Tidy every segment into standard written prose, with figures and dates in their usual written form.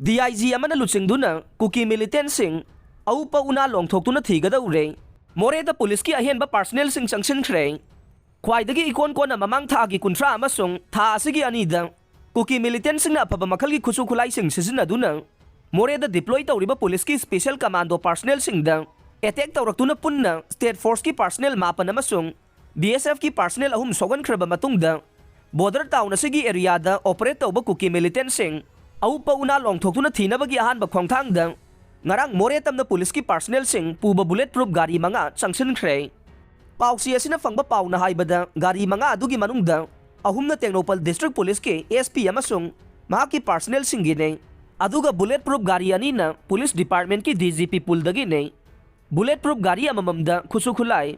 DIG amana luchingduna kuki militant aupa una longthokuna thigadaure Moreda police ki ahenba personnel sing changsinkhre khwaidagi ikon kona mamang tha gi kunthra amasung tha asigi anida kuki militant singna apaba makhal gi khusu khulai sing sisinaduna Moreda deploy tawriba police ki special commando personnel singda attack tawraktuna punna state force ki personnel mapan amasung BSF ki personnel ahum sogan khraba matungda border town asigi area da operate tawba kuki militant sing aupa una longthokuna thinabagi ahanba khongthangda ngarang more tamna police ki personnel sing puba bulletproof gari manga changsinkhre pausi asina fangba pauna haibada gari manga adugi manungda ahumna Tecnopal district police ke SP amasung mahaki personnel singgine aduga bulletproof gari anina police department ki DGP puldagi ne bulletproof gari amamamda khusukhulai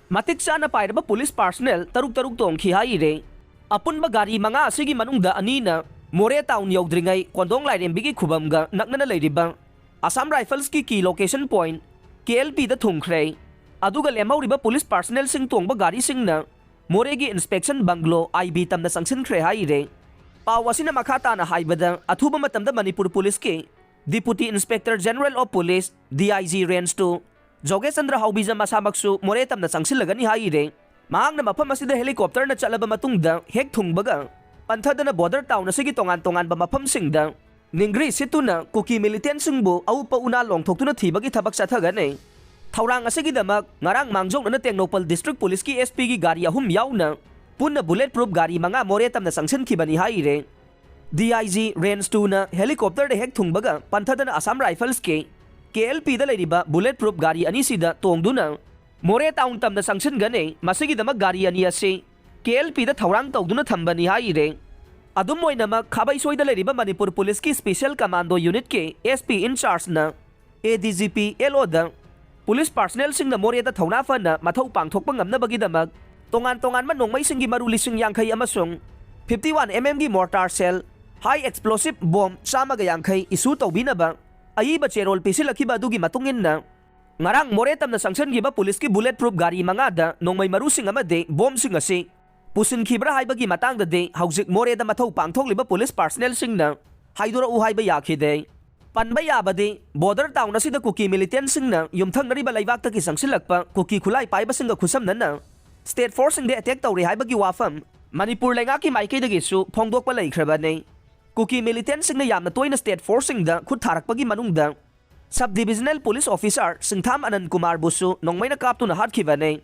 matik sana pairaba police personnel taruk tong khihai re apunba gari manga asigi manungda anina more town yaudringai kondong lairembigi khubamga naknana leiriba Assam Rifles ki key location point KLP da thungkhre aduga lemauriba police personnel sing tongba gari singna moregi inspection banglo IB tamna sangsinkhre haire pawasina makhata na haibada athuba matamda Manipur police ke Deputy Inspector General of Police DIG Range 2 Jogesandra Haubija masamaksu more tamna sangsilagani haire mahangna mafam asida helicopter na chalaba matungda hek thungbaga panthadana border town asigi tongan ba mafam singda Ningri situna kuki militant singbu aupa una longthokuna thibagi thabak chathagane thaurang asigi damak ngarang mangjong na Tecnopal district police ki SP gi gari ahum yauna punna bulletproof gari manga more tamna sangsin khibani haire DIG Range 2 na helicopter de hek thungbaga panthadana Assam Rifles ke KLP da leiriba bulletproof gari ani sida tongduna more town tamna sangsin gane masigi damak gari ani ase KLP da thaurang tawduna thambani haire adum moinamak khabai soida leriba Manipur police ki special commando unit ke SP in charge na ADGP LO da police personnel sing na more da thauna fa na mathau pangthokpa ngamna bagi damak tongan man nongmai singi maruli sing yangkhai amasung 51 mm gi mortar shell high explosive bomb sama ga yangkhai isu tawbina ba ai ba cherol pisilakhiba dugi matungin na ngarang more tamna sanction gi ba police ki bulletproof gari manga da nongmai maru sing amade bomb sing ase Pusin khibra haibagi matang da de haujik more da mathau pangthok liba police personnel singna haidura u haiba yakhide panba yabade border town asida kuki militant singna yumthang nariba laibak ta ki sangsilakpa kuki khulai paiba singa khusam nana state force sing de attack tawri haibagi wafam Manipur lenga ki maike dagi su phongdokpa laikhraba ne kuki militant singna yamna toina state force sing da khut tharakpagi manungda sub divisional police officer Singtham Anand Kumar busu nongmaina kaptuna hatkhiba ne